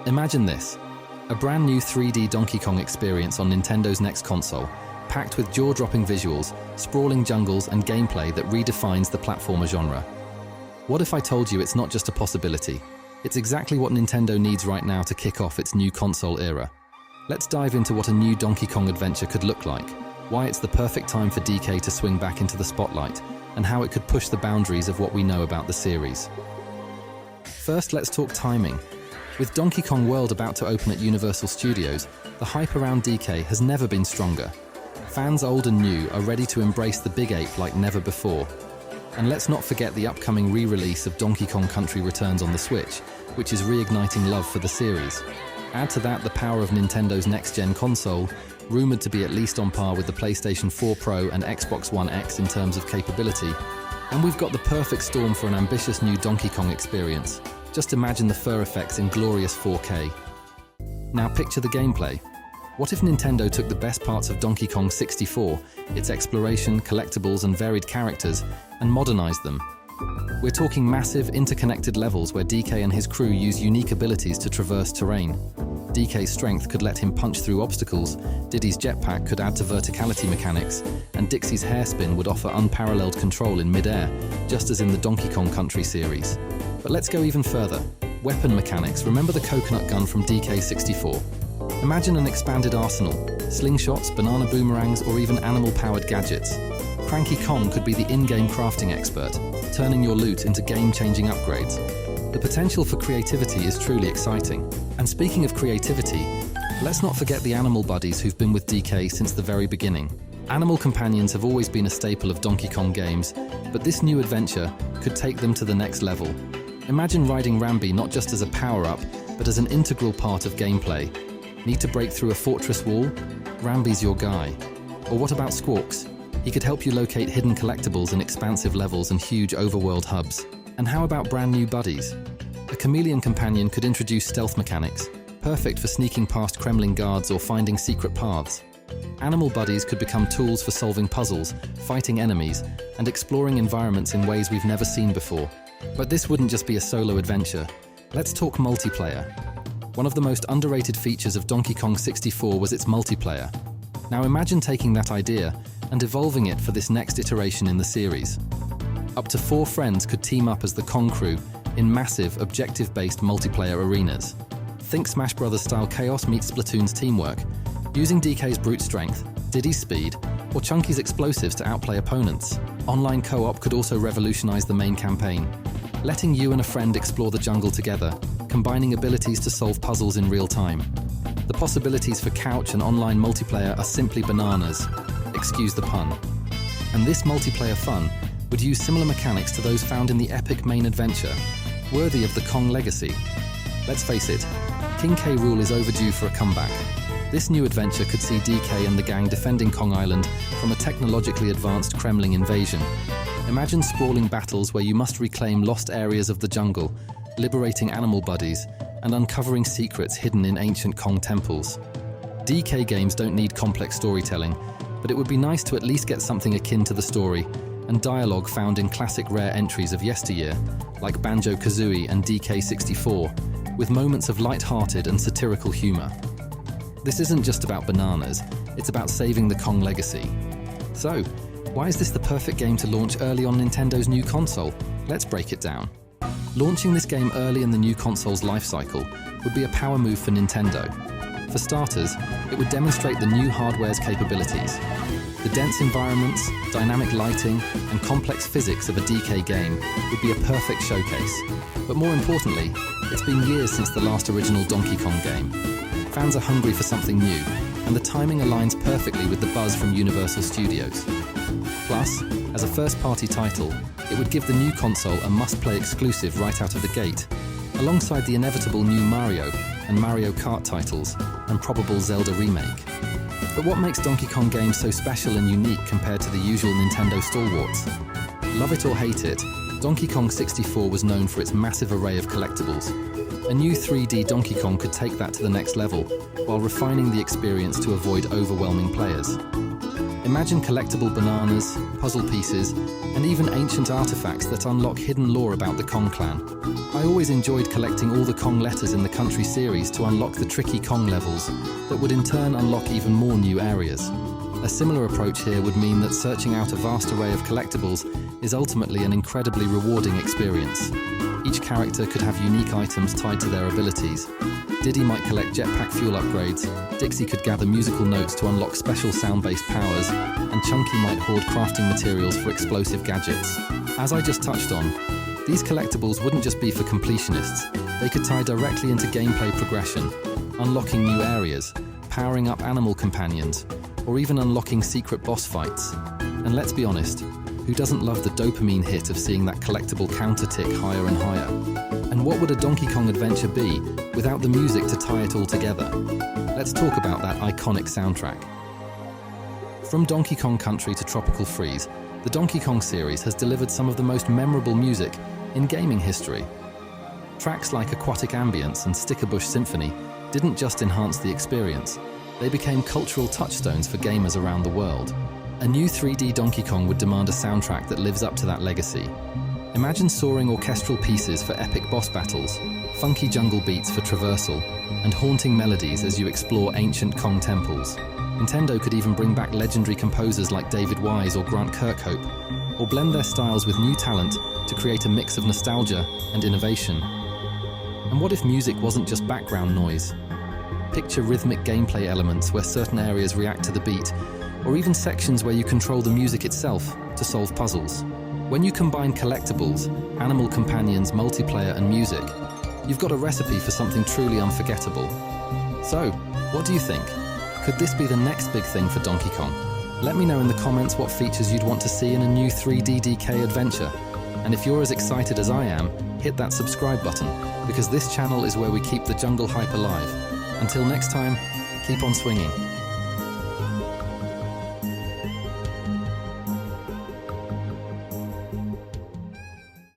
Imagine this, a brand new 3D Donkey Kong experience on Nintendo's next console, packed with jaw-dropping visuals, sprawling jungles, and gameplay that redefines the platformer genre. What if I told you it's not just a possibility? It's exactly what Nintendo needs right now to kick off its new console era. Let's dive into what a new Donkey Kong adventure could look like, why it's the perfect time for DK to swing back into the spotlight, and how it could push the boundaries of what we know about the series. First, let's talk timing. With Donkey Kong World about to open at Universal Studios, the hype around DK has never been stronger. Fans old and new are ready to embrace the big ape like never before. And let's not forget the upcoming re-release of Donkey Kong Country Returns on the Switch, which is reigniting love for the series. Add to that the power of Nintendo's next-gen console, rumored to be at least on par with the PlayStation 4 Pro and Xbox One X in terms of capability, and we've got the perfect storm for an ambitious new Donkey Kong experience. Just imagine the fur effects in glorious 4K. Now picture the gameplay. What if Nintendo took the best parts of Donkey Kong 64, its exploration, collectibles, and varied characters, and modernized them? We're talking massive, interconnected levels where DK and his crew use unique abilities to traverse terrain. DK's strength could let him punch through obstacles, Diddy's jetpack could add to verticality mechanics, and Dixie's hairspin would offer unparalleled control in mid-air, just as in the Donkey Kong Country series. But let's go even further. Weapon mechanics. Remember the coconut gun from DK64? Imagine an expanded arsenal, slingshots, banana boomerangs, or even animal-powered gadgets. Cranky Kong could be the in-game crafting expert, turning your loot into game-changing upgrades. The potential for creativity is truly exciting. And speaking of creativity, let's not forget the animal buddies who've been with DK since the very beginning. Animal companions have always been a staple of Donkey Kong games, but this new adventure could take them to the next level. Imagine riding Rambi not just as a power-up, but as an integral part of gameplay. Need to break through a fortress wall? Rambi's your guy. Or what about Squawks? He could help you locate hidden collectibles in expansive levels and huge overworld hubs. And how about brand new buddies? A chameleon companion could introduce stealth mechanics, perfect for sneaking past Kremlin guards or finding secret paths. Animal buddies could become tools for solving puzzles, fighting enemies, and exploring environments in ways we've never seen before. But this wouldn't just be a solo adventure. Let's talk multiplayer. One of the most underrated features of Donkey Kong 64 was its multiplayer. Now imagine taking that idea and evolving it for this next iteration in the series. Up to 4 friends could team up as the Kong crew in massive, objective-based multiplayer arenas. Think Smash Bros. Style chaos meets Splatoon's teamwork, using DK's brute strength, Diddy's speed, or Chunky's explosives to outplay opponents. Online co-op could also revolutionize the main campaign, letting you and a friend explore the jungle together, combining abilities to solve puzzles in real time. The possibilities for couch and online multiplayer are simply bananas. Excuse the pun. And this multiplayer fun would use similar mechanics to those found in the epic main adventure, worthy of the Kong legacy. Let's face it, King K. Rool is overdue for a comeback. This new adventure could see DK and the gang defending Kong Island from a technologically advanced Kremlin invasion. Imagine sprawling battles where you must reclaim lost areas of the jungle, liberating animal buddies, and uncovering secrets hidden in ancient Kong temples. DK games don't need complex storytelling, but it would be nice to at least get something akin to the story and dialogue found in classic rare entries of yesteryear, like Banjo-Kazooie and DK64, with moments of light-hearted and satirical humor. This isn't just about bananas, it's about saving the Kong legacy. So, why is this the perfect game to launch early on Nintendo's new console? Let's break it down. Launching this game early in the new console's lifecycle would be a power move for Nintendo. For starters, it would demonstrate the new hardware's capabilities. The dense environments, dynamic lighting, and complex physics of a DK game would be a perfect showcase. But more importantly, it's been years since the last original Donkey Kong game. Fans are hungry for something new, and the timing aligns perfectly with the buzz from Universal Studios. Plus, as a first-party title, it would give the new console a must-play exclusive right out of the gate, alongside the inevitable new Mario and Mario Kart titles, and probable Zelda remake. But what makes Donkey Kong games so special and unique compared to the usual Nintendo stalwarts? Love it or hate it, Donkey Kong 64 was known for its massive array of collectibles. A new 3D Donkey Kong could take that to the next level, while refining the experience to avoid overwhelming players. Imagine collectible bananas, puzzle pieces, and even ancient artifacts that unlock hidden lore about the Kong clan. I always enjoyed collecting all the Kong letters in the Country series to unlock the tricky Kong levels that would in turn unlock even more new areas. A similar approach here would mean that searching out a vast array of collectibles is ultimately an incredibly rewarding experience. Each character could have unique items tied to their abilities. Diddy might collect jetpack fuel upgrades, Dixie could gather musical notes to unlock special sound-based powers, and Chunky might hoard crafting materials for explosive gadgets. As I just touched on, these collectibles wouldn't just be for completionists. They could tie directly into gameplay progression, unlocking new areas, powering up animal companions, or even unlocking secret boss fights. And let's be honest, who doesn't love the dopamine hit of seeing that collectible counter tick higher and higher? And what would a Donkey Kong adventure be without the music to tie it all together? Let's talk about that iconic soundtrack. From Donkey Kong Country to Tropical Freeze, the Donkey Kong series has delivered some of the most memorable music in gaming history. Tracks like Aquatic Ambience and Stickerbush Symphony didn't just enhance the experience, they became cultural touchstones for gamers around the world. A new 3D Donkey Kong would demand a soundtrack that lives up to that legacy. Imagine soaring orchestral pieces for epic boss battles, funky jungle beats for traversal, and haunting melodies as you explore ancient Kong temples. Nintendo could even bring back legendary composers like David Wise or Grant Kirkhope, or blend their styles with new talent to create a mix of nostalgia and innovation. And what if music wasn't just background noise? Picture rhythmic gameplay elements where certain areas react to the beat, or even sections where you control the music itself to solve puzzles. When you combine collectibles, animal companions, multiplayer, and music, you've got a recipe for something truly unforgettable. So, what do you think? Could this be the next big thing for Donkey Kong? Let me know in the comments what features you'd want to see in a new 3D DK adventure. And if you're as excited as I am, hit that subscribe button, because this channel is where we keep the jungle hype alive. Until next time, keep on swinging.